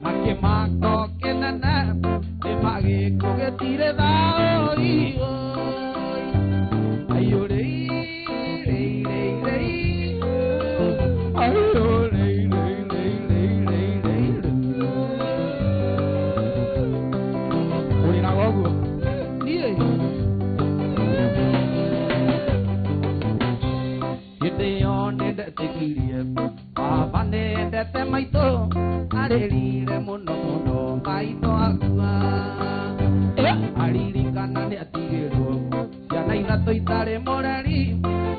Makemako kenana Emage koge tire da oi Ayo rei rei rei rei Ayo rei rei rei rei rei rei Uri na gogo Niye Yete yone de tekiriye Baba ne de temaito Arerire muno muno maito agua Aririkana ne atigero Siana irato itare morari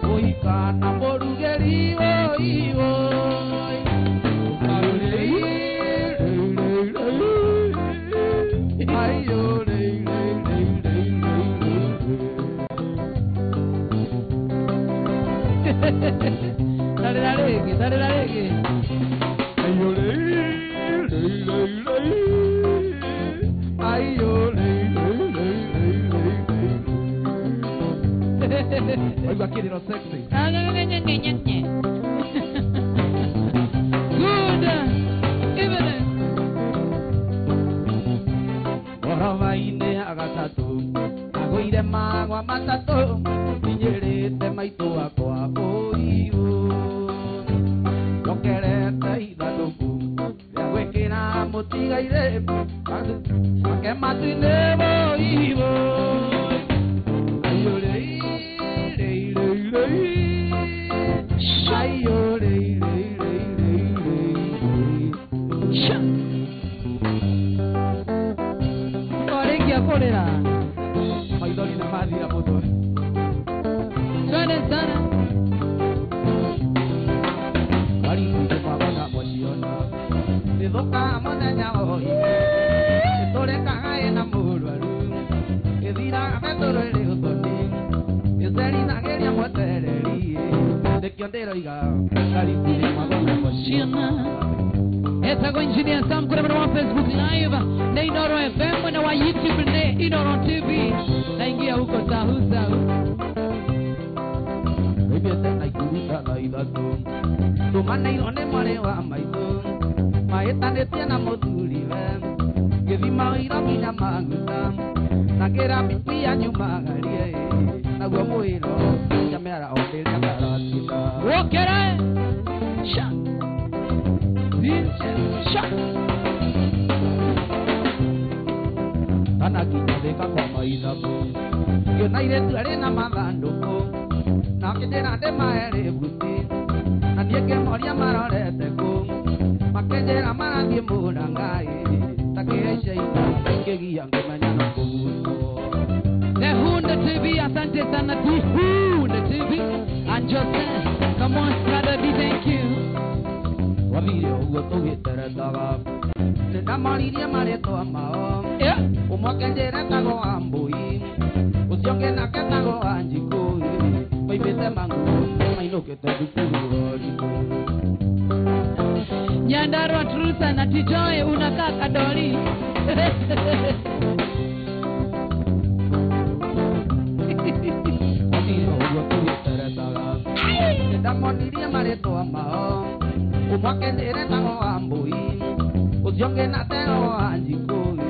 Oikana morugeri oi oi Arerei rei rei rei Ayo rei rei rei rei rei Dale la reggae, dale la reggae Ayo rei Oigo aquí de los sexy. Good evening. Borrova ine agatatu. Agoire magua matatu. Niñerete maito akoa oiu. Lo querete y da lupu. Le aguekina motiga ire. Ake matine boivo. Ayo rei. Ayo rei rei rei rei rei Sha Orecchia correrà Mai doni na madri la moto Sana Kari kuto pavana mochiona Nidoka monenya oi Etore kaga ena murwaru Edira metoro ere utoni Ezeri nageria motereri De kiondero iga Kari kuto pavana mochiona Essa coincidência estamos gravando uma Facebook Live na Inoro FM na YouTube na Inoro TV na ingia huko sahu Baby ete na ikuruta na idatu Tumana irone more wa maitu Maeta netiana moduri we Gethima ira minya maguta Nakera pipia nyuma garie Na guo muiro Jamera ondele akaratina Wokere Sha Anakinya deka kwa maizabu Yona iretu arena magandoko Nakendera de maere buti Nadieke moria marorete ku Makendera marandie murangai Takeesha ita Kegia ngemanya na kubuto The Hunda TV, asante sana The Hunda TV And Jose, come on brother D, thank you Wavire ugo tugitere daga Nenda mariria mareto amao Umwakendere tago ambui Usionge nake tago anjikui Maibete mangu Mainokete dukuri Nyandarua trusa na tijoe unakaa kadoli Wavire ugo tugitere daga Nenda mariria mareto amao Umwakendere tago ambui Usionge nake tago anjikui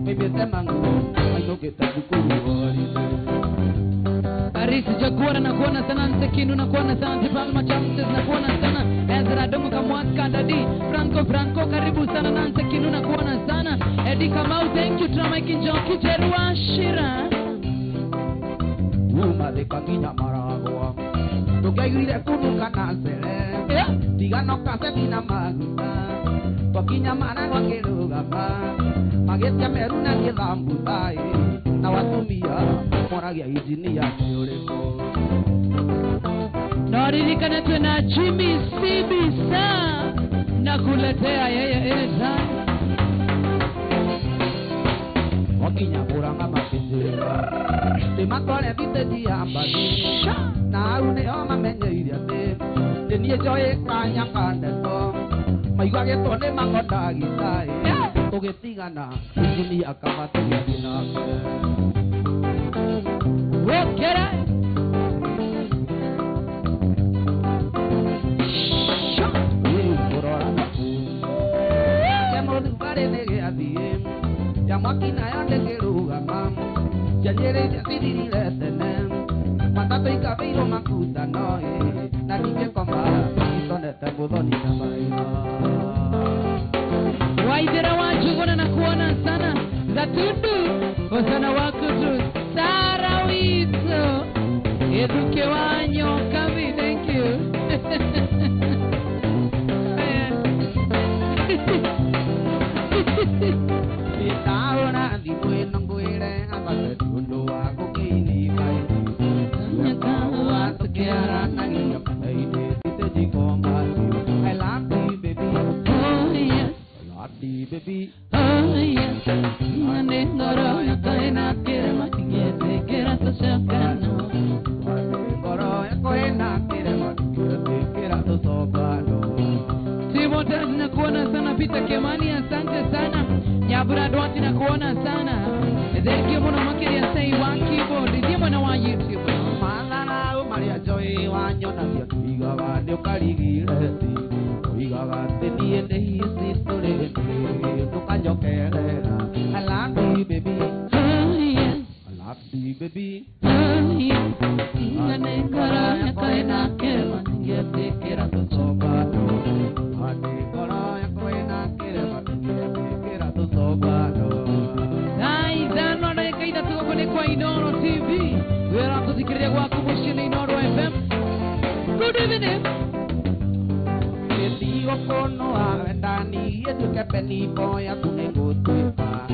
Maibete mangu Mainokete dukuri Arisi Jaguara na kuona sana Nsekinu na kuona sana Tipalma Chamses na kuona sana Ezra Domu Kamwaka Dadi Franco karibu sana na Nsekinu na kuona sana Edi Kamau thank you Trama Kinjoki Jerua Shira Uma de Kakinya Maragua Tukegire kunuka na sere Tigano kasetina maguta Kakinya Maragua Kirugama Magetia Meruna Kilambutai Na watumia Moragia Ijinia Yoreko Naririkana tuna Jimmy Sibisa Na kuletea yeye eza Wakinya Muranga Mapinjira Tematwale vite diambadi Na une oma menye iriate Tenie joe kanya kandeto Maigwage tone mangoda gitai Togetigana Ijinia Kamatu Yadinake Wokera Shut makina yonde keruga mam janyere jasiri letene matato ikabeiro makuta noe na nige komba itone tabudoni tabaina waidera wachugona na kuona sana za tundu wasana wako tu Sarawito eduke wanyo kavi thank you itaona ndipwe nangwire abate tundu wako kini bai nyakawa tukiara nangiya paide titejikomba I love you baby oh yes I love you baby oh yes mane ngoro yakaina kire matigete kira tosakano ngoro yakoina kire matigete kira tosakano Sibotas na kuona sana Peter Kemani asante sana Nyabura Dwati na kuona sana Thank muna makiri ya say one keyboard Dimo na wa YouTube Malana Maria Joy wanyo na vya tuiga wade ukarigireti Uiga wate niende hisi tule tukanjokelera I love you baby oh yes I love you baby oh yes Ngane ngara ya kaina kema Ngete kira tosokano Ane ngara ya kaina kema Ngete kira tosokano Dano na kaida tukone kwa Inooro TV Wera kuzikiria kwa kubushini Inooro FM Good evening Digo kono avendani eduke peni boya kunego tuipa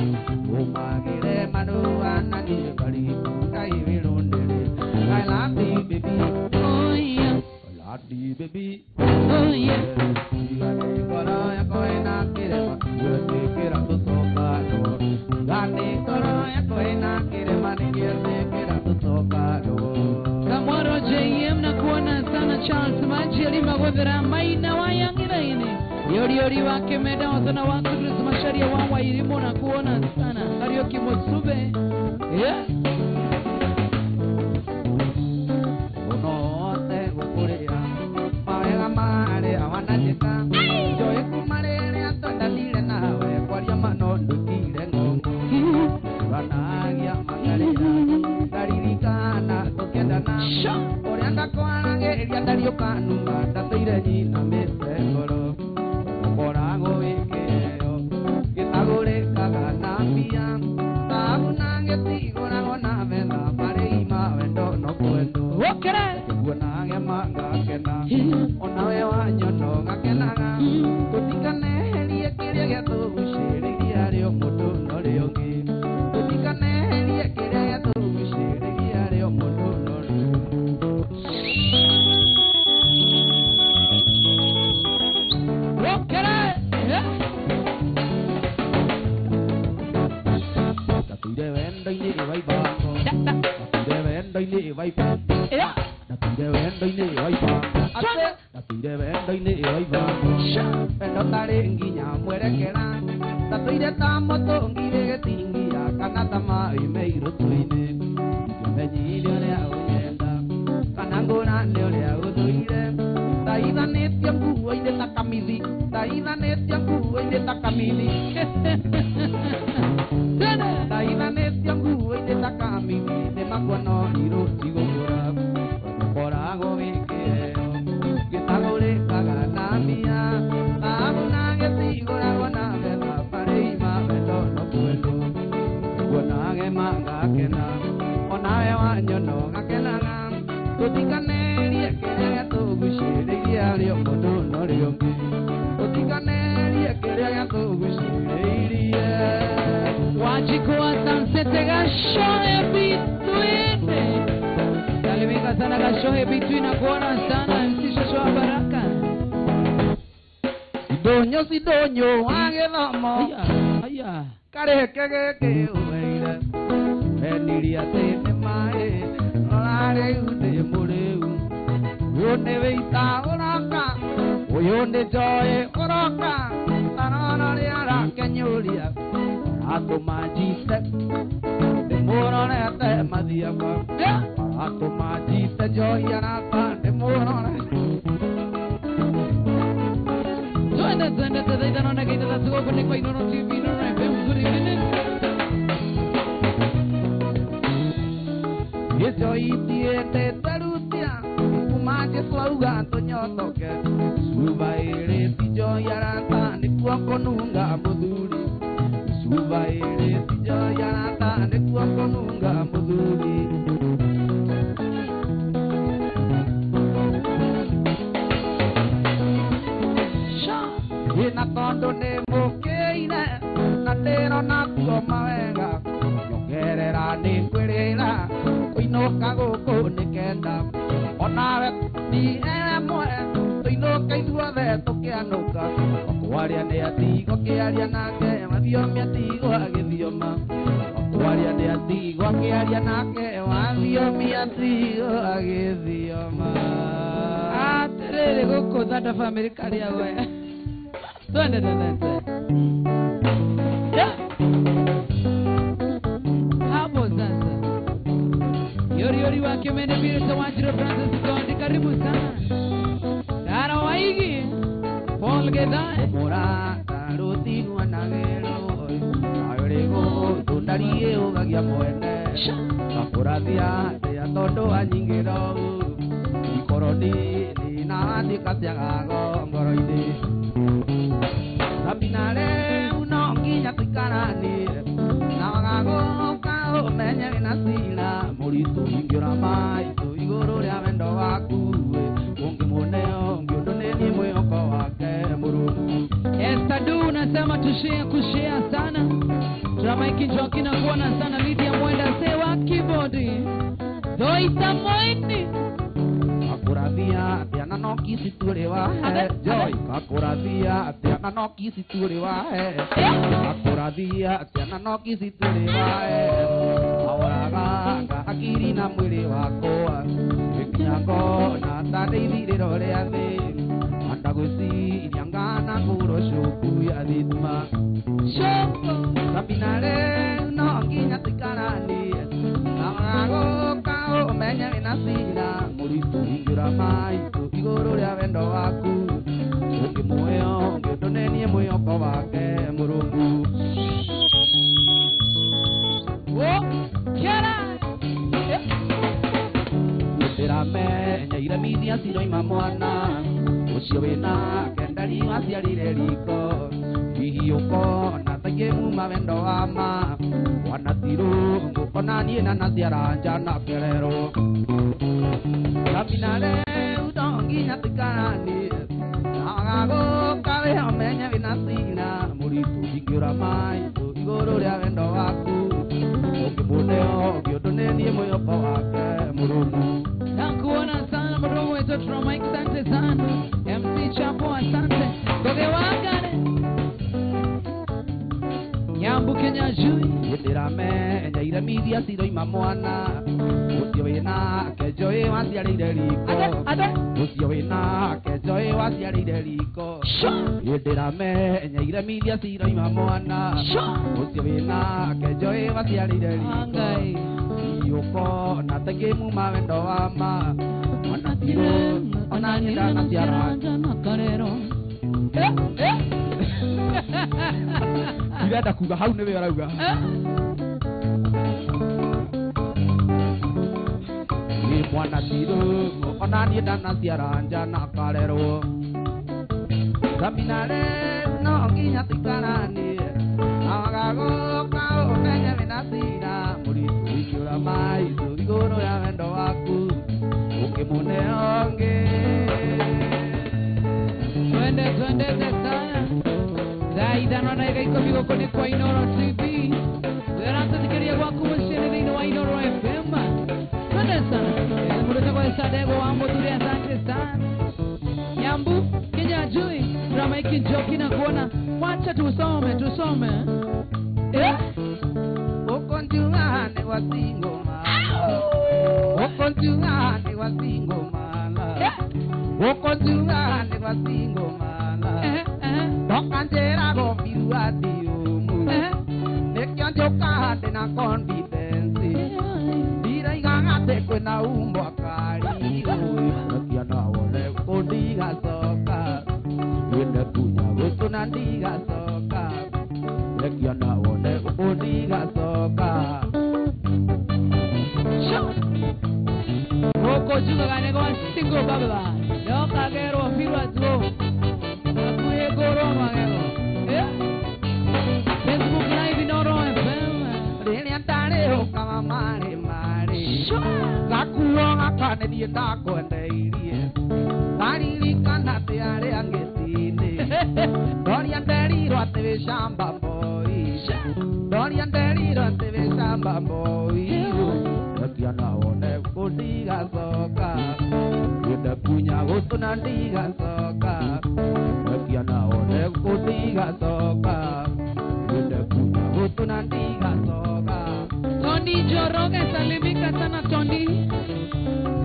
Umagire manu anani kari kai virundere I love you baby oh yes I love you baby oh yes Gane koro ya koina kire mani kira tu sokado Gane koro ya koina kire mani kira tu sokado Kamoro JM na kuona sana Charles Mancheli magodera maina wayangira ine Yori wake meda wasana wako Kristo masharia wawa ilimo na kuona sana Karioki Mosube yeah Uno te gukuria Mawega mare awana jika Joe kumarere atonda nile nawe Kwaria mano ndukire ngongo Wanagia magarira Garirikana tukendana Orianda kwanage eria dario kanunga Tateire nyina mesegoro Korago wikeo Gitagure kagana pia Tabuna ngetigora gona venda Pareima wendo no kwendo Wokere Kuonage manga kena Onawe wanyono gakenaga Tutikane herie kiria giatuguciriria rio mundu no riongi Tutikane herie kiria giatuguciriria rio mundu no Wokere Tatire wendo ini waibango Tatire wendo ini waibango yeah Tatire wendo ini waibango Tatire wendo ini waibango Wendo tari nginya mwerekera Tatire tamoto ngire getingia Kana tama imeiro tuine Imenyire oria unyenda Kana ngurane oria uthuire Taithanĩtie nguo-inĩ ta kamithi Taithanĩtie nguo-inĩ ta kamithi Taithanĩtie nguo-inĩ ta kamithi Nĩmakuona irũ cigũkũra Koragwo wĩkĩheo Gĩtagũrĩkaga na mbia Thahabu na gĩtigũragwo na betha Pareima wendo no kwendo Kuonage mangakena Onawe wanyono gakenaga Tũtikanerie kĩrĩa gĩatũgucĩrĩirie rĩo mũndũ no rĩongĩ Tũtikanerie kĩrĩa gĩatũgucĩrĩirie Wajikuwa sansete gashohe bitwine Salimika sana gashohe bitwine kuona sana msishosho wa baraka Sidonyo wa gĩthomo Aya Kareke gĩkĩ ũgeire Enirie atĩ nĩ maĩ Rora rĩu ndĩ mũrĩu Ũyũ nĩ wĩita ũroka Ũyũ nĩ njoĩ ũroka Tarora rĩa rakenyũria Atũma njite Ndĩmũrorete mathiakwa Atũma njite njohi arata Ndĩmũrorete Twende tutaita naona kaita za tuko kwenye kwa Inooro TV Inooro FM good evening itiende tarutia kumaje swauga tonyotoke subaire tijo yarata ni kuokonunga mudhuri subaire tijo yarata ni kuokonunga mudhuri ina tondo ne mokeina na tero na kuoma wega nyogerera ni kwirira kuinoka guku nikenda onawe ni emwe tuinoka ithuothe tukianuka kwaria ni atigo kiaria nake mathiomi atigo agithioma kwaria ni atigo kiaria nake mathiomi atigo agithioma atiriri guku thanda family karia we twende hapo sasa yori wake mene vile tawajiro Francis Gondi karibu sana dara waigi Paul Gedai mora taruti wanagero ayorego tundarie ugagia mwene kapuradia ya tondo anyingiro ikoroni ni na ndikatiagago ngoroini Sabinare unonginya tikarani na wagago kao menye vinasila muritu ingira mai tu igoro ya wendo waku ungi moneo ngiondoneni mwoko wake murumu Estadu unasema kushare sana drama ikinjoki na kuona sana Lydia Mwenda sewa keyboard doita moini Kakurathia tiana no kisi turewa joy kakurathia tiana no kisi turewa kakurathia tiana no kisi turewa awaga akiri na mwili wako ikiango na tandithiriro ria thi anda gwisi nyangana kuro shuku ya thituma shoko kabinare no nginya tikarani awago kao menya vinasira muritu ingira mai tu igoro ria wendo waku ungi muoyo ngiondonenie mwiyoko wake murungu kera ndirame nyaire mithia ciroima mwana ucio wina kendari waciarire riko hihiuko na taingi muma wendo wama wanatiru ngukonanie na naciaranja na kerero kabinare udonginya tikarani nagago kawe omenya vinasina muritu ingira mai tu igoro ria wendo waku ukibuneo giondonenie mwiyoko wake murumu nakuona sana murumu wetu from Mike asante sana MC Chapo asante goge wagane Nyambu Kenya Jui Yedirame nyaire mithia ciroima mwana ucio wina kenjoi waciarire riko ucio wina kenjoi waciarire riko Yedirame nyaire mithia ciroima mwana ucio wina kenjoi waciarire riko yuko na taingi muma wendo wama ona tiro ona nyenda na ciara na karero Irenda kuga hau niwe arauga ni mwana tiro ona nyenda na ciara na karero Kaminare no nginya tikarani agago kao menye vinasira muritu ingira mai tu igoro ya wendo waku ukimuneonge twende sana zaida no na iko bigo koni kwa Inoro TV zerata tikiria waku mshene ni wa Inoro FM twende sana murata kwa sadego ambo tuli asante sana Nyambu Kenya Jui drama ikinjoki na kuona wacha tusome Okonjungane wasingoma Okonjungane wasingoma Okonjungane wasingoma Tokanjera go biwati umu Nekyanjoka na confidence Dira igangate kwena umbo akari Nakiana wole kodiga soka Wende kunya wetu nandiga soka Nekiana wole kodiga soka juga kan ego single baba. Yo kagero firu ajo. Aku ego ro magero. Ya. Facebook live noro FM. Rene antare o kama mare mare. Gakuo ngakane di ndako ndeirie. Tari likana te are angesine. Dori anderi ro te shamba boy. Dori anderi ro te shamba boy. Kiana one kodiga soka. Kita punya goto nandiga soka. Kiana one kodiga soka. Kita punya goto nandiga soka. Tondi joroge salimika sana tondi.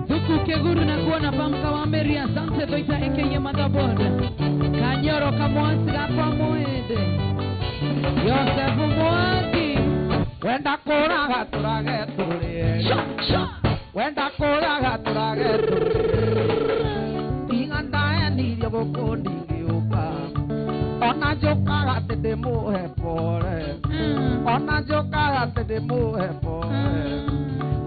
Duku keguru na kuona pamka wa meri asante toita eke madaboda. Kanyoro kamwasi gapa moede. Yosefu mwaki. Wenda kora gaturage turi. Wenda kora gaturage turi. Tinganda ni yogo kondingi uka. Ona joka gatede mohe pore. Ona joka gatede mohe pore.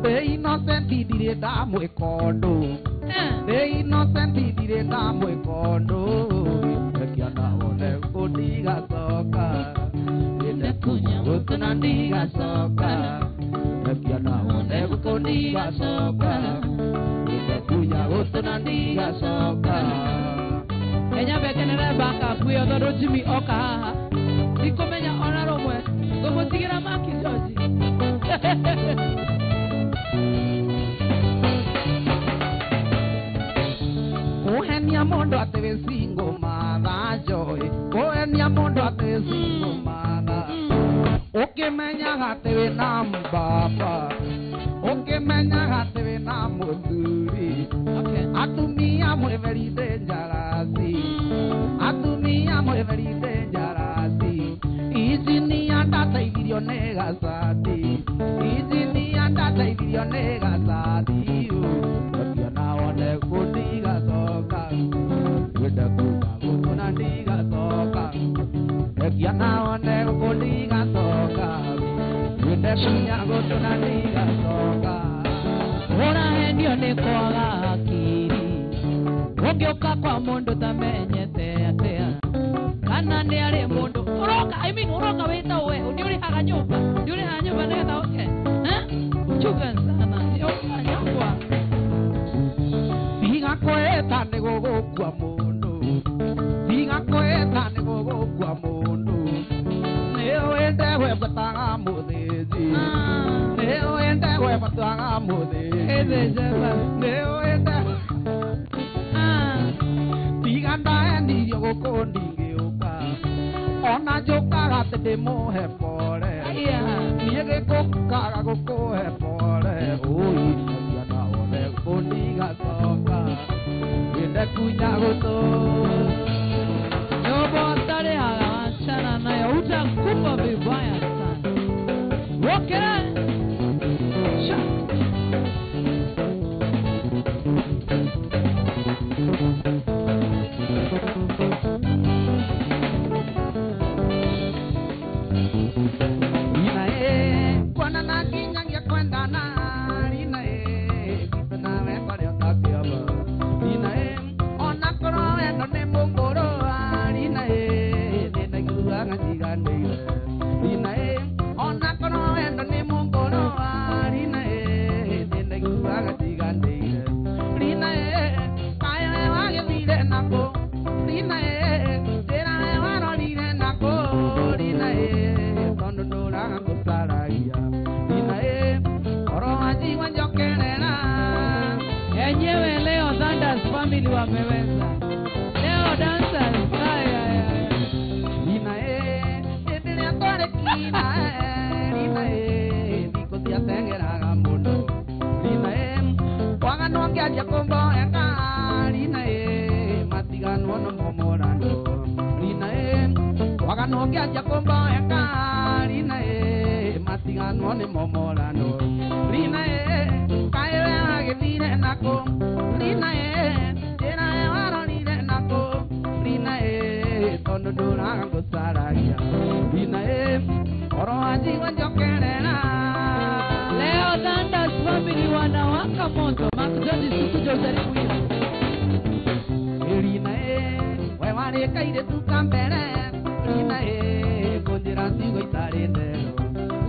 Be innocent dire da mwe kondo. Be innocent dire da mwe kondo. Kiana one kodiga soka. Kunya utunandiga soka. Kiana one kodiga soka. Kunya utunandiga soka. Enya bekenera baka kuyo do Jimmy Oka. Dikomenya onaro mwe. Gomo tigira maki George. Kohenia mondo ateve singo mada joy. Kohenia mondo ateve singo mada. Oke menya ateve nam baba. Oke menya ateve nam muduri. Atumia mwe very dangerous. Atumia mwe very dangerous. Izini anda taivirio nega sadi. Izini anda taivirio nega sadi. Kiana one kodiga soka. Wenda kuga ndiga soka. Kiana one kodiga soka. Wenda kuga ndiga soka. Ora hendio ne koga akiri. Ogyoka kwa mondo tamenyete atea. Kana ne are mondo. Oroka, oroka weta we. Ndiuri haga nyumba. Ndiuri haga nyumba neta okay. Chuga sana. Yoka nyumba. Biga koeta ne gogo kwa mondo. Biga koeta ne gogo kwa mondo. Neo ende we patanga modezi. Neo ende we patanga modezi. Eze jeba. Neo ende. Biga ndani yogo kondingi uka. Ona joka gatede mohe pore. Yege koka goko he pore. Oi kiana one kodiga soka. Wenda kunya goto. Yobo tare haga chana na ya utakufa vibaya sana. Wokera. Enyewe leo Thunders family wameweza. Leo dancers. Endelea tore kina. Diko tia tengera gamundo. Waga nongia dia kombo eka. Matigano no momorando. Waga nongia dia kombo eka. Matigano ne momorando. Kae ge vine nako. Tena waro ni nako. Tondo dura go saraya. Oro aji wanjokerena. Leo Thunders family wanawaka moto. Makzoni sukujo ujaribu hiyo. Irina we wale kaide tukambere Irina konjera sigo itarinde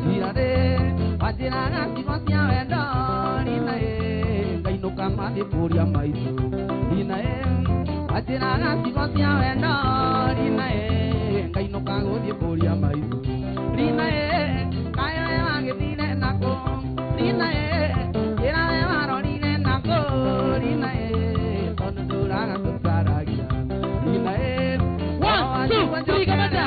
Sirare wajira ngati gosia wendo Irina ngaino kama de puria maiso Irina wajira ngati gosia wendo Irina ngaino kago de puria maiso Irina kaya wange dine nako Irina era waro dine nako Irina tono duranga kusaragia Irina 1 2 3 kamata.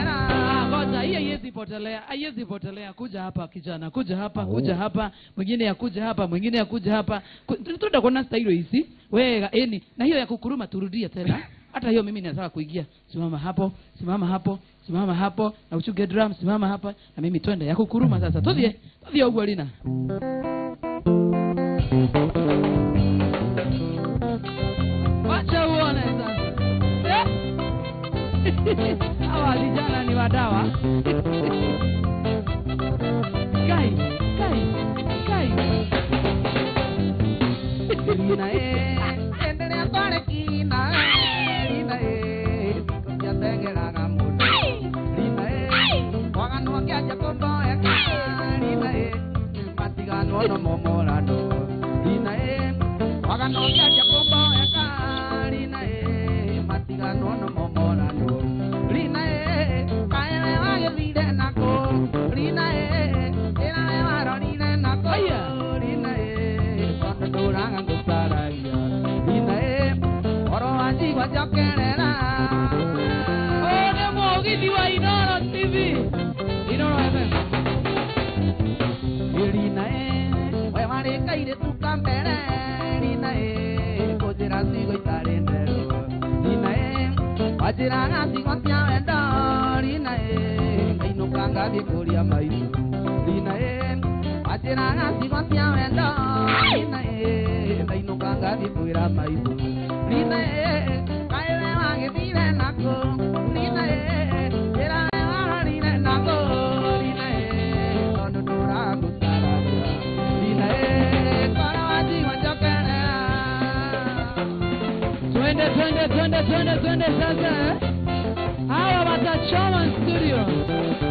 Ngoja hii haiwezi potelea. Kuja hapa kijana, kuja hapa, mwingine yakuja hapa, mwingine yakuja hapa. Tunataka kuona style hizi. Wewe na hiyo ya kukuruma turudia tena. Hata hiyo mimi nataka kuingia. Simama hapo na uchuge drum, simama hapa na mimi twende ya kukuruma sasa. Tudie huko Lina. Wacha uone sasa. Hawa vijana ni wadawa. Kai. Irina endelea pale kina Irina ya tengera gamudo Irina wagano kiaja kombo ya Irina matigano no momorano Irina wagano kiaja kombo ya Irina matigano no momorano Irina kaya wage vide nako Irina era waro Irina nako Irina kono duranga kusaragia Irina oro aji wajokerera Ore mogidi wa Inooro TV Inooro FM Irina we wale kaide tukambere Irina kojera sigo itarendero Irina wajira ngati gosia wendo Irina ngaino kanga de kuria maiso Irina wajira ngati gosia wendo Irina ngaino kanga de kuria maiso Irina kaya wange vile nako Irina era wale nako Irina kono duranga kusaragia Irina kono waji wajokera Twende sasa. Hawa watachoma studio.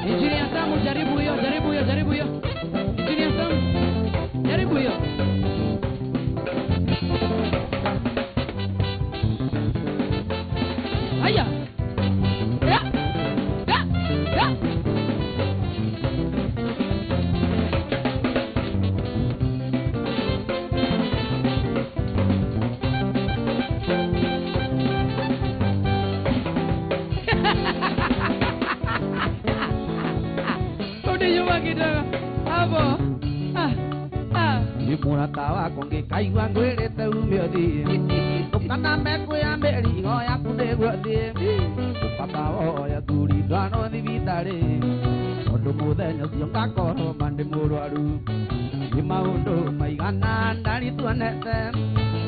Engineer Sam, jaribu hiyo. Engineer Sam, jaribu hiyo. Haya. Ya. Hapo. Murata wako ngikaigua ngwirite umiothi ukana mekwe ya meri ngoya kundegwothi papa woya turi ndwano thibitari tondu muthenya ucio ngakorwo mandi murwaru ni maundu maigana ndari tuonete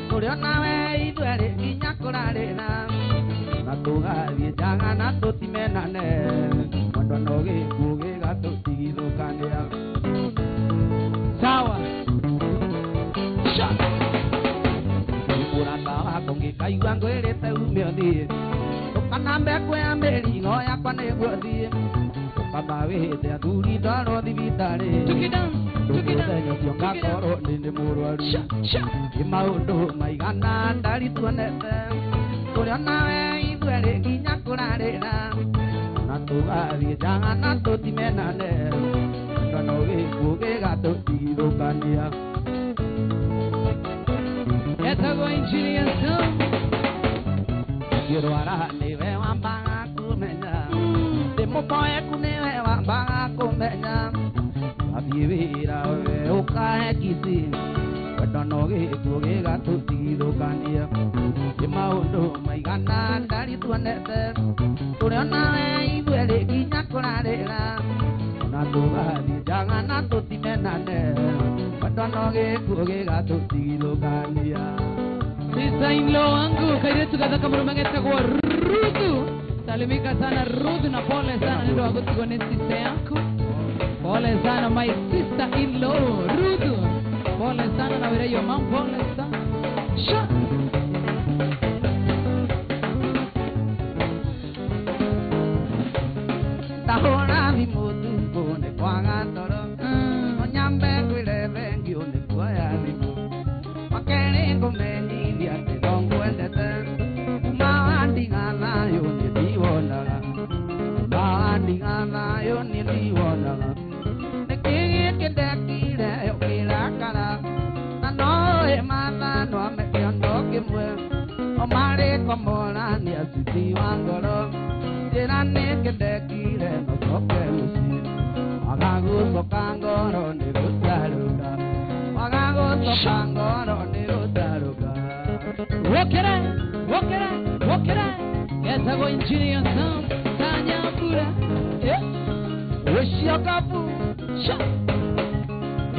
turio nawe ithweri nginya kurarira na tugathie njaga na tutimenane mondo no gikuo gigatutigithukania Sawa. Murata wako ngikaigua ngwirite umiothi ukana mbekwe ya meri ngoya kwanegwothi baba wite athuri ndwano thibitari Tukidam. cio ngakorwo ndi murwaru ni maundu maigana ndari tuonete turio nawe ithweri nginya kurarira na tugathie njaga na tutimenane ndono gikuo gigatutigithukania Etago Engineer Sam. Kirwara niwe wambaga kumenya Demopoe kunewe wambaga kumenya Athie wira we ukahe kisi Wedono gikuo gigatutigithukania ni maundu maigana ndari tuonete turio nawe ithweri nginya kurarira na tugathie njaga na tutimenane wedono gikuo gigatutigithukania Sister-in-law wangu kairetu kathaka murumangeta kwa Ruthu. Salimika sana Ruthu na pole sana ndio wakutuko ni sister yako. Pole sana my sister-in-law Ruthu. Pole sana na wira yo mam, pole sana. Sha. siti wangoro Tena neke dekire no soke usi Wagagu sokangoro ni gutaruka Wagagu sokangoro ni gutaruka Wokera, wokera, wokera Esa go inchini ya sam Tanya pura Oshiokapu Sha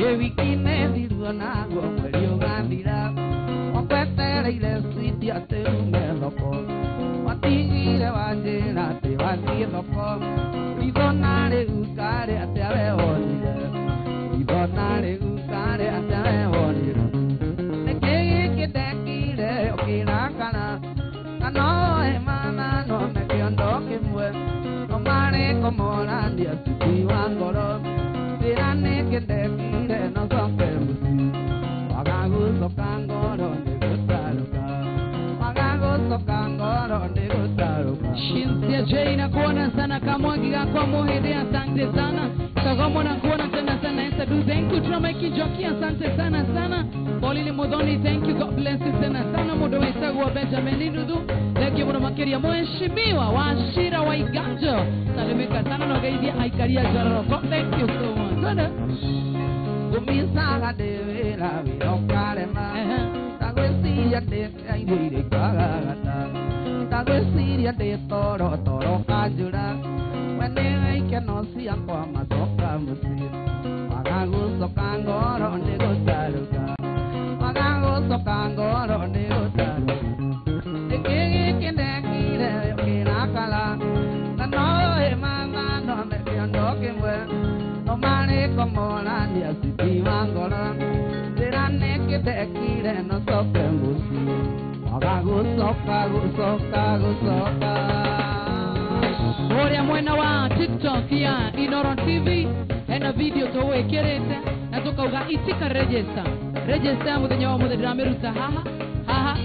Ewikine diruanago Mwerio gandira Wakwetele ile switi ate umeloko Watigire wajena te wangiloko Ibonare ukare ate awe onire Ibonare ukare ate awe onire Nekege kidekire okirakana Kano emana no mekiondoke mwe Omare komora ndia siti wangoro Tirane kidekire no sope musi Wagagu sokangoro negutaruka Wagagu sokangoro negutaruka Shinsia J na kuona sana kamwagi kwa muhede asante sana Kagamo na kuona tena sana Esa do thank you Tramaki Joki asante sana sana Polili Mudoni thank you God bless you tena sana Mudo Esa wa Benjamin Nidudu Thank you Mudo Makeria Mheshimiwa Washira wa Iganjo Salimika sana na gaidia Aikaria Jaroko thank you so much Sana Kumisaga devela virokarema Tagwesiria de aire kagata Tagwesiria de toro toro kajura Wene que no siya kwa masoka musi Wagagu sokangoro negutaruka Wagagu sokangoro negutaruka Ekege kendekire yokinakala Nano emanga no mekiondoke mwe No mane como la nia siti wangora Tirane kendekire no soke musi Wagagu sokagu sokagu soka Oria mwena wa TikTok ya Inoro TV Ena video towe kerete Na toka uga itika register Register muthenya wa muthe ndirameruta haha Haha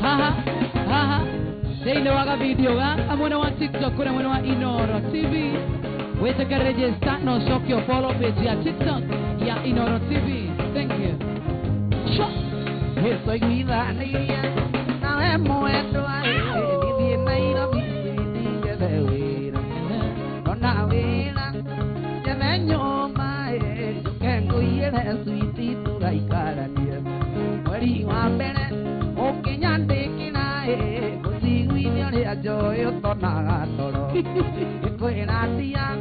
Haha Haha Teine waga video ga Mwena wa TikTok kuna mwena wa Inoro TV Wetaka register no sokyo follow page ya TikTok ya Inoro TV Thank you Shwa Estoy cuidania Na es muerto ahí Vivi en Nairobi Siti que de huira No na huira Ya me nyoma Yo que nguire Siti tu gaikarania Mweri wa mbere Okinyande kina Kusigwini ole ajoyo Tonaga toro Kwena tia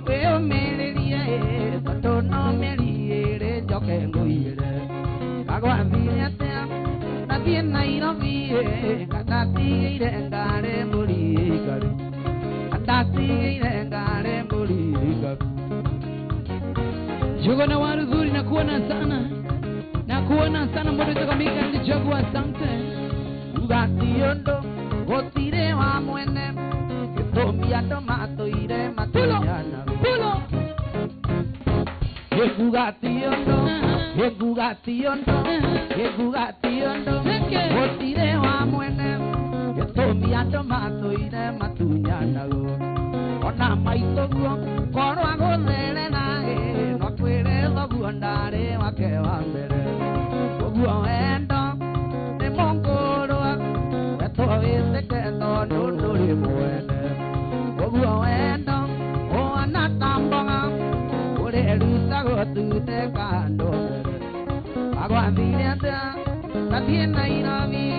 Kweo meleria Totono meliere Yo que nguire Kagwa viatea Nadie Nairobi Katatigire ngare murikari Katatigire ngare murikari Jugo na waruzuri na kuona sana Na kuona sana mwede toka mika Ndijogu asante Ugationdo Gotire wa mwene Ketomia tomato ire matunyana Pulo Egugationdo Egugationdo Egugationdo Gotire wa mwene Ketomia tomato ire matunyana Ona maitoguo Korwa gothere nae Nokwere thoguo ndare wake wa mbere Uguo endo Ni mongorwa Eto witeke tondu nduri mwene Uguo endo Oana tambonga Ureruta gotute kando mbere Agwambire atea Nathie Nairobi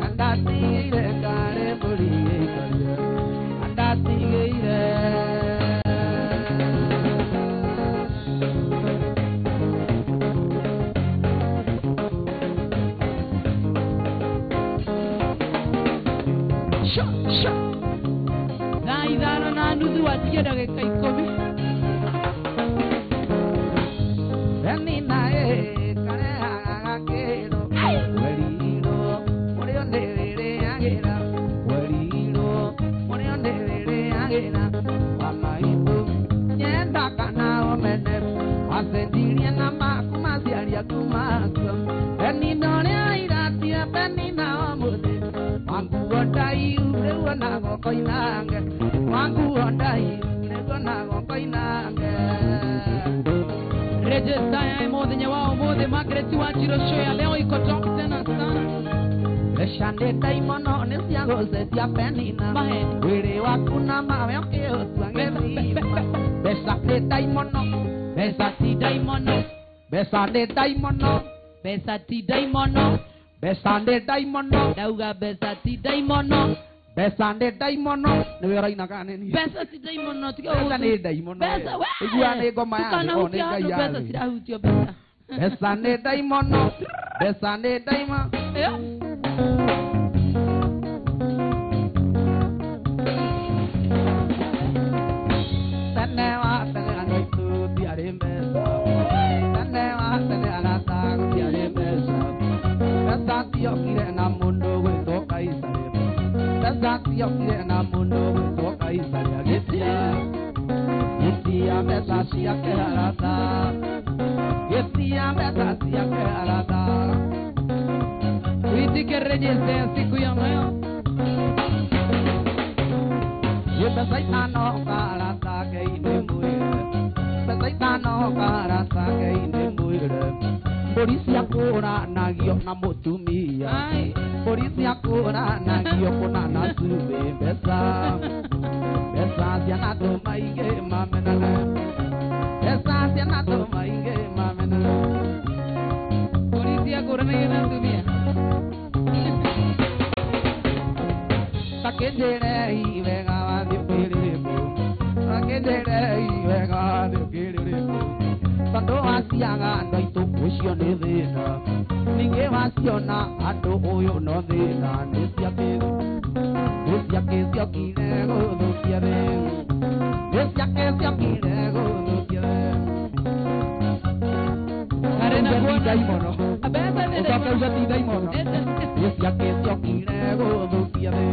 Kandatigire ngare mburi ikaria Kandatigire Naidhana na nuthu watia ndagĩka 10 Beni nae karehaga gakĩro Weriro Mũrĩo ndĩrĩrĩagĩra Weriro Mũrĩo ndĩrĩrĩagĩra Wamaitũ Nyenda kana omene Wacendirie na maku maciaria kumakua Beni norĩa iratia Beni na omũthĩ Wanguo ndaihu rĩu ona goko-inange Wanguo ndaihu rĩu ona goko-inange Register ya muthenya wa umuthi Margaret wa Chirosho ya leo iko top tena sana Beshande daimono nesiago setia penina Wiri wakuna mawe oke oswange Besate daimono Besati daimono Besande daimono Besati daimono Besande daimono Dauga besati daimono Besande daimono Newe raina kane ni Besati daimono Besande daimono Besa we Iguane goma ya One kaya Besa sida hutio besa Besande daimono Besande daimono Tanewa tane anoitu tiare besa Tanewa tane anata tiare besa Besa tio kire na mundo weto kaisare Besa tio kire na mundo weto kaisare Getia besa sia ke arata Getia besa sia ke arata Witi que rejese siku ya moyo Besaitano karata ke ine muire Besaitano karata ke ine muire Polisi akura nagio na motumia Polisi akura nagio kuna na sube Besa siana to maige mamenana Besa siana to maige mamenana Polisi akura nagio na sube Takendere ivega vadi piriribu Takendere ivega vadi piriribu Tando asiaga ando ito kusio ne thina Ninge wasiona ando oyo no thina Nesiake siokire guthukiare Nesiake siokire guthukiare Arena kuona daimono Abesa ne Usaka usati daimono Nesiake siokire guthukiare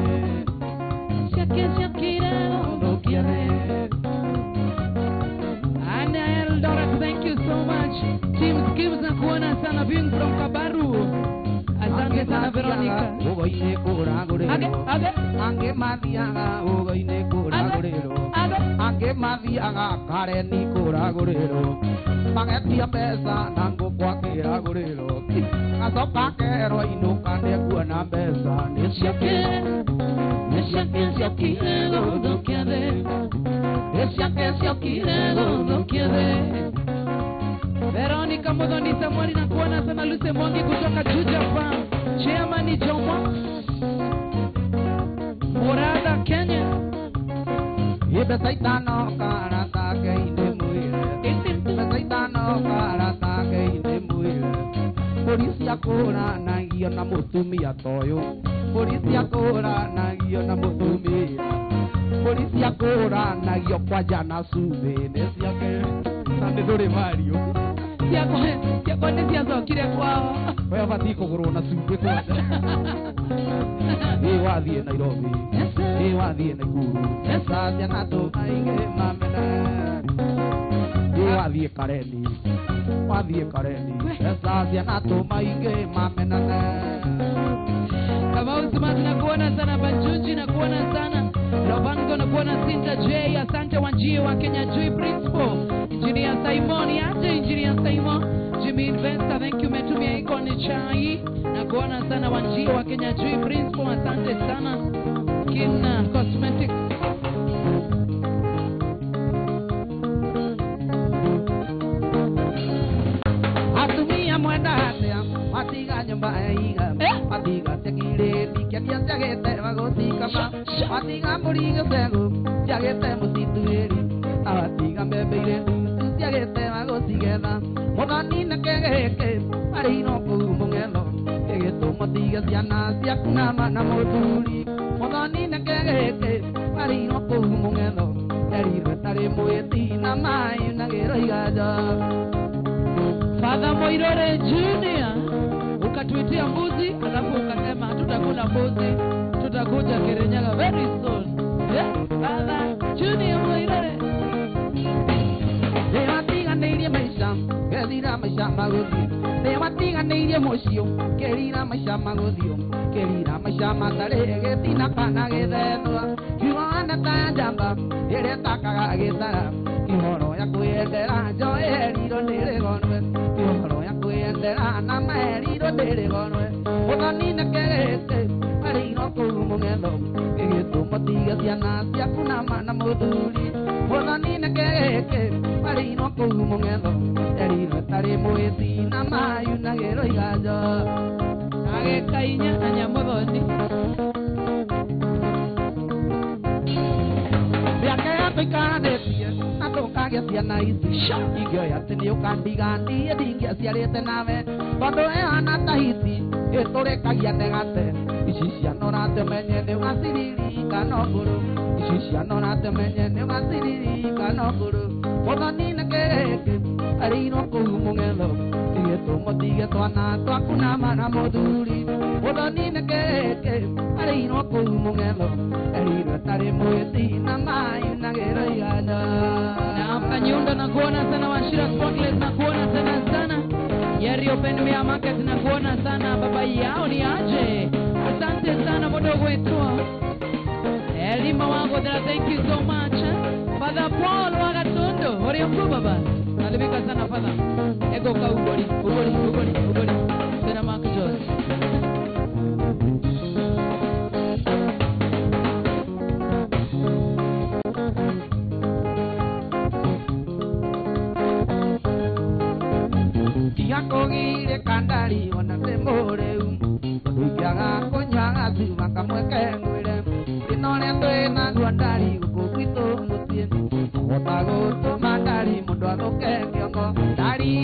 And Eldoret, thank you so much. Team Skims na kuona sana being from Kabaru. Asante sana Veronica. Ugoine kura gurero Ange mathiaga ugoine kura gurero Ange mathiaga kareni kura gurero Magetia mbeca na ngũkwakĩra gũrĩro Gacoka kerwo inũka nĩekuona mbeca Nĩciake ciokire gũthũkia thĩ Nĩciake ciokire gũthũkia thĩ Veronica Muthoni Samueli na kuona sana Luce Mwangi kutoka Juja Farm. Chairman Jomo Murada Kenya. Besaitano karata keine muire Besaitano karata keine muire Polisi akura nagio na mutumia toyo Polisi akura nagio na mutumia Polisi akura nagio kwa jana sube Nesiake Sande dore Mario Siako nĩciacokire kwao. Wewe bati kũgũrwo na sube kwanja wathiĩ Nairobi wathiĩ Naikuru Besa ciana tũmaige mamena wathiĩ Kareni Besa ciana tũmaige mamenana Kama Usman na kuona sana Banjuji na kuona sana Lovango na kuona Sinta J. Asante Wanjie wa Kenya Jui Principal Engineer Simon Yaje Engineer Simon Jimmy Investor thank you metumia ikoni chai na kuona sana Wanjie wa Kenya Jui Principal asante sana Kina Cosmetics Atumia mwenda atia matiga nyumba eiga matiga tekire tikia tiagete bagotikama matiga muringa sego tiagete musitueri abatiga mbebeire ndu tiagete bagotigetha muthoni na kegeke ari no kumungelo kegeto matiga ciana ciakuna mana muthuri muthoni na kegeke ari no kumungelo eri rutari mwiti na mai na giroigaja Father Moirore Junior ukatuitia mbuzi alafu ukasema tutakula mbuzi tutakuja Kirinyaga very soon. Father Junior Moirore Watiganĩirie maica gerira maica magũthiĩ watiganĩirie mũciũ kerira maica magũthiĩ kerira maica matarĩ gĩtina kana gĩthethwa kiuana ta njamba ĩrĩa takaga gĩtara kĩhoro ya kwĩendera njoĩ erirwo nĩrĩgonwe kĩhoro ya kwĩendera na maherirwo nĩrĩgonwe mũthoni na kegete mungelo Kigitu motiga ciana ciaku na mana muthuri Muthoni keke marino kuu mungelo Eriro tari mwezi na mayunagĩrwo iganjo Agĩkainya na Nyamuthoni Mĩaka yatũikaranĩtie na tũkagĩa ciana ici Ingĩoya atĩ nĩũkandigandie ndingĩaciarĩte nawe Tondũ ĩhana ta hiti ĩtũrĩkagia ndegate Ici ciana ũratũmenye nĩũgaciririkana ũkũrũ Ici ciana ũratũmenye nĩũgaciririkana ũkũrũ Muthoni keke arĩirwo kũu mũng'etho Tigĩtũ mũtige twana twaku na mana mũthuri Muthoni keke arĩirwo kũu mũng'etho Eriro tarĩ mwĩti na mayunagĩrwo iganjo Na Nyundo na kuona sana Wachira Spotless na kuona sana Yeri Open Mia Market na kuona sana baba yao ni aje Asante sana mdogo wetu Elima wangu thank you so much Father Paul Wagatondo Ori mkuu baba Nalibika sana father Ego ka ugori Sena Mark George Kogire kandari wana temoreu Ndukiaga kunywaga cuma kamwe kengwire Inone twina ndari gukugwitũ mũciĩ Ogota gũtũma ndari mũndũ athũke kĩongo Ndari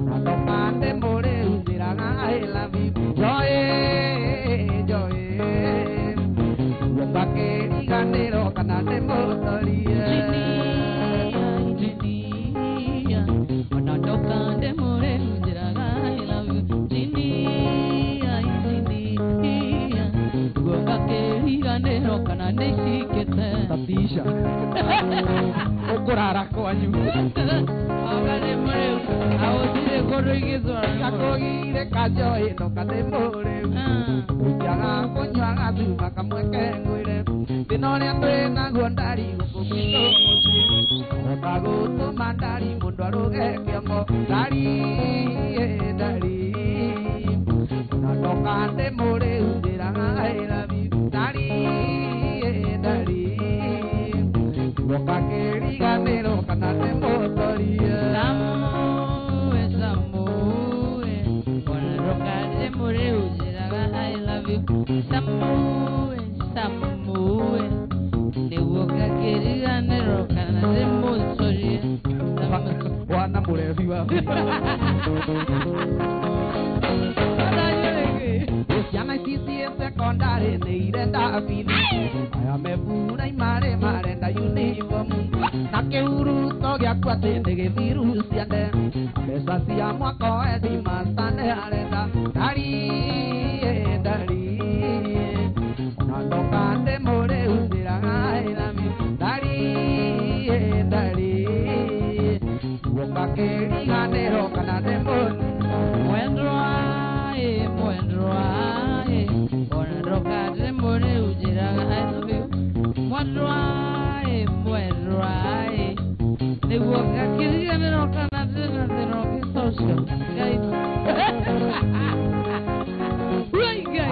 Na tũkande mũrĩu njĩraga I love you Joy Guoka kĩriganĩro kana ndĩmũtorie Tatisha Okurara kwanyu Agane mureu Awotire koru igizwa Kakogire kajoe no kate mureu Ujaga kunywaga cuma kamwe kengwire Ndinone twina ndari gũkũgwitũ mũciĩ Ogota gũtũma ndari mũndũ arũge kĩongo Ndari Na ndokande mũrĩu njĩraga I love you Ndari Guoka kĩriganĩro kana ndĩmũtorie Samue Ona ndokande mũrĩu njĩraga I love you Samue Nĩguoka kĩriganĩro kana ndĩmũtorie Wana mũrebi wa Ciana ici ciĩ secondary nĩ irenda bithi Aya mebura imare marenda uniform Na kĩhuruto gĩaku atĩ nĩ gĩthiru ciande Mbeca cia mwaka wa headmaster nĩ arenda Ndari Na ndokande mũrĩu njĩraga I love you Ndari Guoka kĩriganĩro kana ndĩmũtorie Mwendroae Ona ndokande mũrĩu njĩraga I love you Mwendroae Nĩguo gakĩriganĩro kana ndĩmũtorie Gĩcocio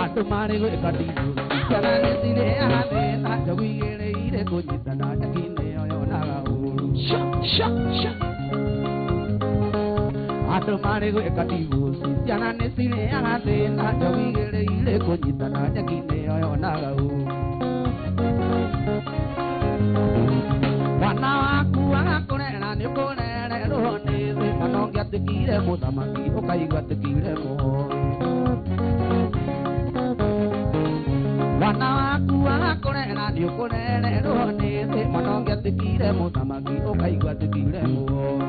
Andũ marĩ gwĩka ndindu Ciana nĩ cirĩaga thĩna Njogu igĩrĩire kũnyitana Njakinĩ yonaga ũru Andũ marĩ gwĩka ndindu Ciana nĩ cirĩaga thĩna Njogu igĩrĩire kũnyitana Njakinĩ yonaga ũru Mwana waku agakũrera nĩ ũkũrererwo nĩ thĩ Kana ũngĩatĩkire mũthamaki ũkaigua atĩkire mũhoi Mwana waku agakũrera nĩ ũkũrererwo nĩ thĩ Mana ũngĩatĩkire mũthamaki ũkaigua atĩkire mũhoi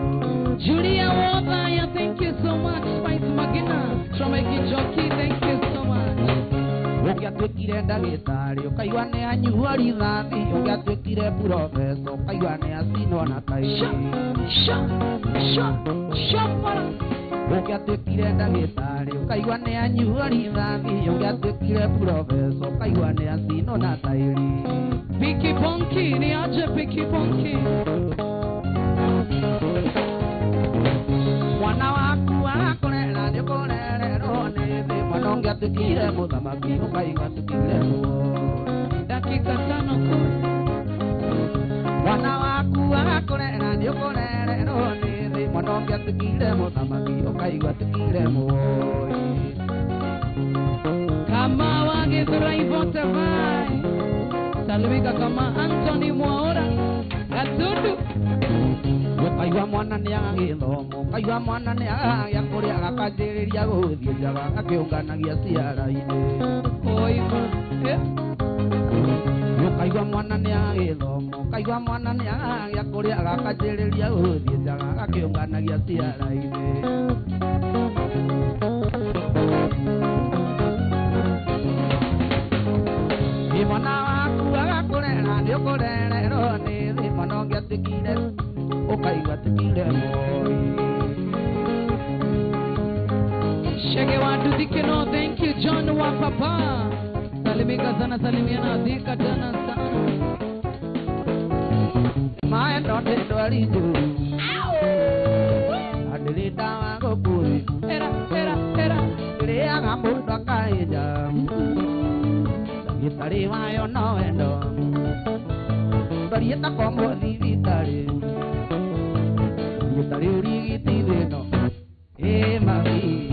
Julia Wotha, thank you so much. Spice Magina, Tromeki Jockey, thank you so much. Ũngĩatuĩkire ndagĩtarĩ ũkaigua nĩ anyua rithathi Ũngĩatuĩkire professor ũkaigua nĩ acinwo na tairi Ũngĩatuĩkire ndagĩtarĩ ũkaigua nĩ anyua rithathi Ũngĩatuĩkire professor ũkaigua nĩ acinwo na tairi Piki Ponki, ni aje Piki Ponki. Mwana waku agakũrera nĩ ũkũrererwo nĩ thĩ Mana ngiatukire muthamaki ukaiga tukire dakika 5 tu mwana waku agakurera ni ukurererwo ni thi mwana ngiatukire muthamaki ukaiga tukire kama wagithurai vote vai salimika kama Anthony Mwaura Gatundu Kaigua mwana ni agagithomo kaigua mwana ni agagia kuria gakanjiriria guthie njaga gakiunganagia ciara-ini oima kaigua mwana ni agagithomo kaigua mwana ni agagia kuria gakanjiriria guthie njaga gakiunganagia ciara-ini mwana waku agakurera ni ukurererwo ni thi mwana ngiatukire ukaiga tukire Shege watu dikino thank you John wa papa salimika sana salimiana dhika tena sana maendo ndwaritu adirita wangu kuri era riaga mundu akaija gitari wayo no wendo ndorieta komo thibitari gitari urigiti thino mami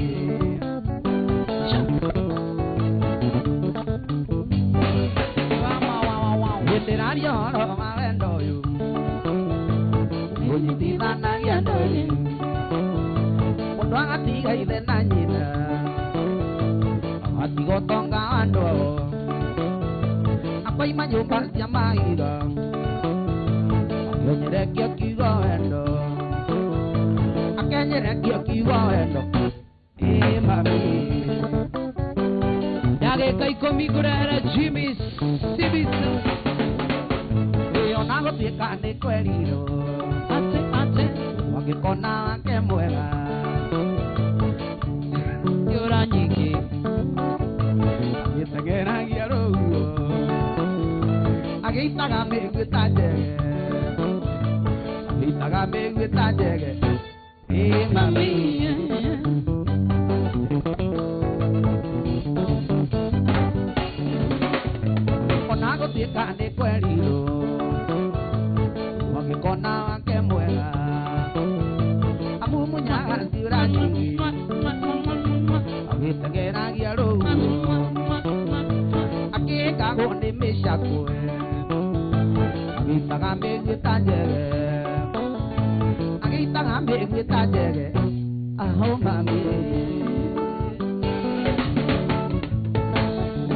gitirario horo ma wendo uyu unyitithanagia ndori mundu agatiga ithe na nyina atigotonga andu akoima nyumba cia magira akenyerekia kiugo wendo akenyerekia kiugo wendo mami ndagika 10 kurehera Jimmy Sibisa ona gutuika ni kweriro ate wagikona wake mwega yura nyingi gitageragia ruo agitaga migwita njege agitaga migwita njege mami ona gutuika ni kweriro wagikona wake mwega amumunyaga ciura nyingi agitageragia ruo akigagwo ni micakwe agitaga migwita njege agitaga migwita njege aho mami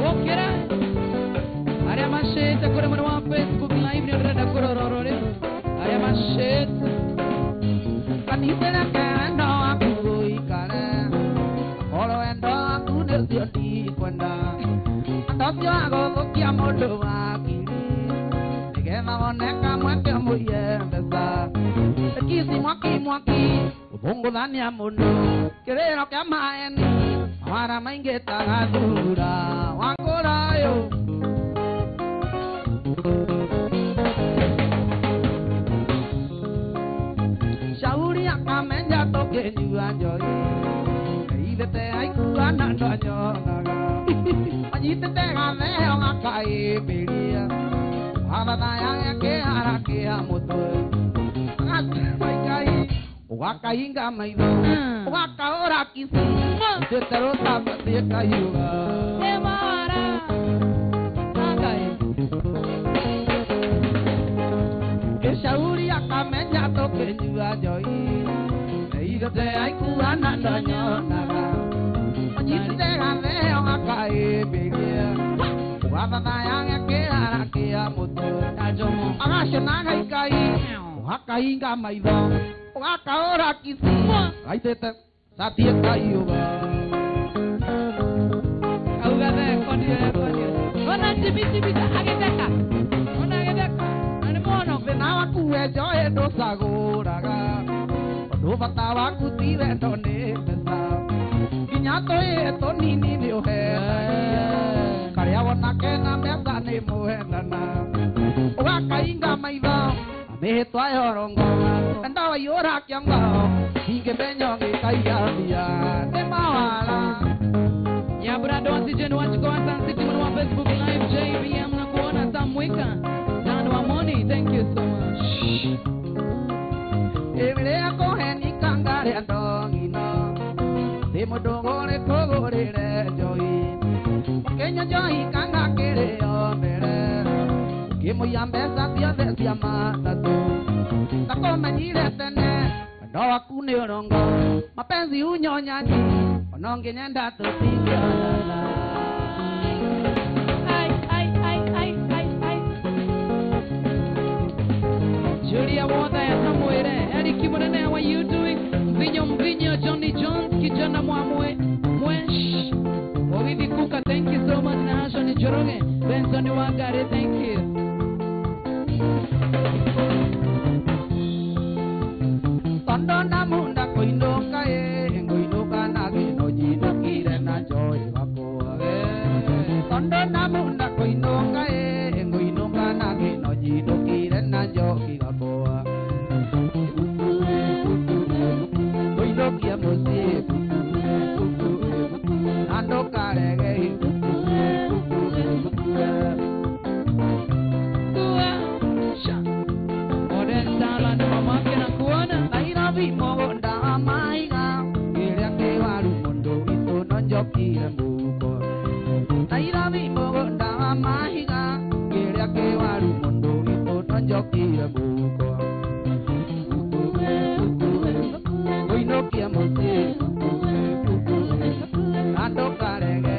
okera aria mashete kure mwana wa Facebook live ni rada kurorore aria mashete kanibera kendo aku ikare oro endo aku ndio ndi kwenda ndocio agothukia mundu wakiri nigetha woneka mweke muiye mbesa kisi mwaki ubunguthania mundu kiriro kia maeni mawara maingi tagathura wakurayo shauri akamenya tokenyua njoi ithete aikuana ndonyonaga anyitete gatheo gakaimbĩria wathatha yake kĩhara mũtwe agakaikai ũgakahinga maitho ũgakaũra kisi ũtĩte rũtambatie kaiuga emara agai shauri akamenya tokenyua njoi ithete aikuana ndonyonaga anyitete gatheo gakaimbĩria wathatha yake kĩhara kĩa mũtwe agacona gaikai ũgakahinga maitho ũgakaũra kisi gaitĩte satie kaiuga augathe kondio ona tibitibita agetheka ona agetheka ani mono thĩna waku we njoĩ ndũcagũraga ũndũ bata waku ti wendo nĩ mbeca nginya tũĩ tũnini nĩ ũhenagia karĩa wona kena mbeca nĩ mũhendana ũgakahinga maitho mĩhĩtwa yorongo enda waiyũra kĩongo ingĩmenya ũgĩkaiga mbia nĩ mawara ya Brado Oxygen wachiko asante timu wa Facebook Live JBM na kuona Samwika. Dan wa Money, thank you so much. Evile ako heni kangare andongino. Demo dongore kogore le joy. Kenya joy kanga kere omere. Kimo yambesa tia desia matatu. Tako manyire tene. Ndoa kune orongo. Mapenzi unyonyani. Ononge nyenda tupinga la. Julia Wada ya Samuere. Eric Kimonene, how are you doing? Mvinyo Johnny Jones, kijana mwamwe. Mwesh. Wavivi Kuka, thank you so much. Na Ashoni Joroge. Benson Wagare, thank you. Tondo na munda koinoka ngoinoka na gino jino kire na joy wako Tondo na munda koinoka ngoinoka na gino jino kire na joy wako Koinokia mosi ando karege Monda maiga kile ke waru mondo ito nonjo kile mbuko Nairobi monda maiga kile ke waru mondo ito nonjo kile mbuko Oino kia mose ando karege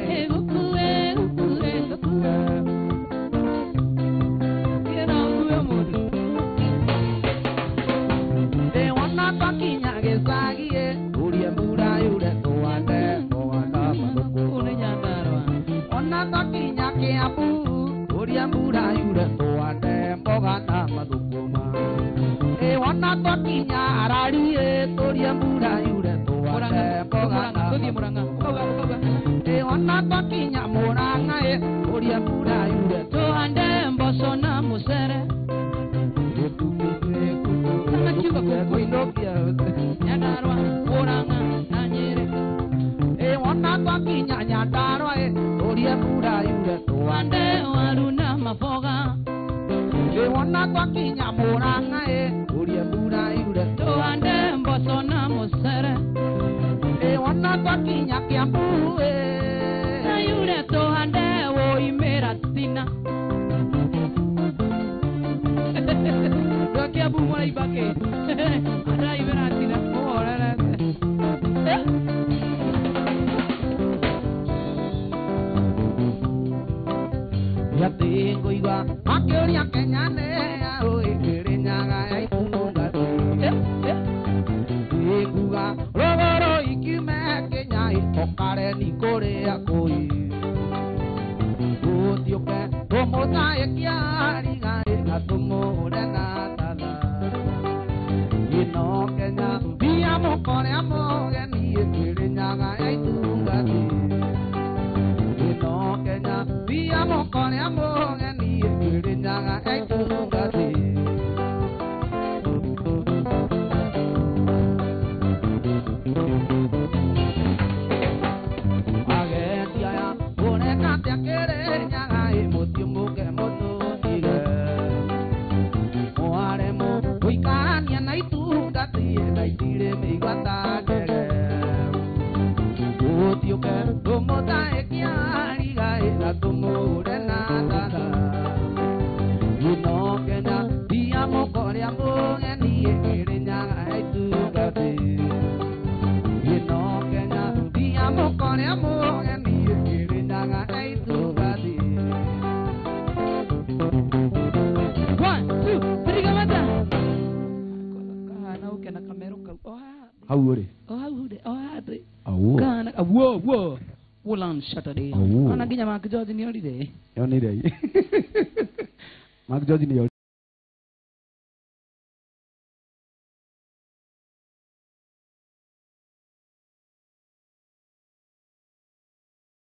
Mura yure toande mboga na madukuma wana tokinya arari toria mura yure toande mboga na muranga wana tokinya muranga toria mura yure toande mboso na musere na kiba koinokia nyandarwa muranga na nyere wana tokinya nyandarwa toria mura yure toande waruna mafoga wana tokinya muranga toria mura yure toande mboso na musere wana tokinya kiambu na yure toande wo imera tina Kiambu mwana ibake ada imera tina ora ya tengo igua makeoria kenyane oi kirinyaga itunga iguga rogoro ikime kenya ikokare nikore akoi utioke tomoza ekiari ga tumore na tala ino kenya bia mokore amoge ni kirinyaga itunga ino kenya bia mokore amoge ni kirinyaga itunga Whoa. Wulan Saturday. Anak ginya mak George ni ori de. Yo ni de. Mak George ni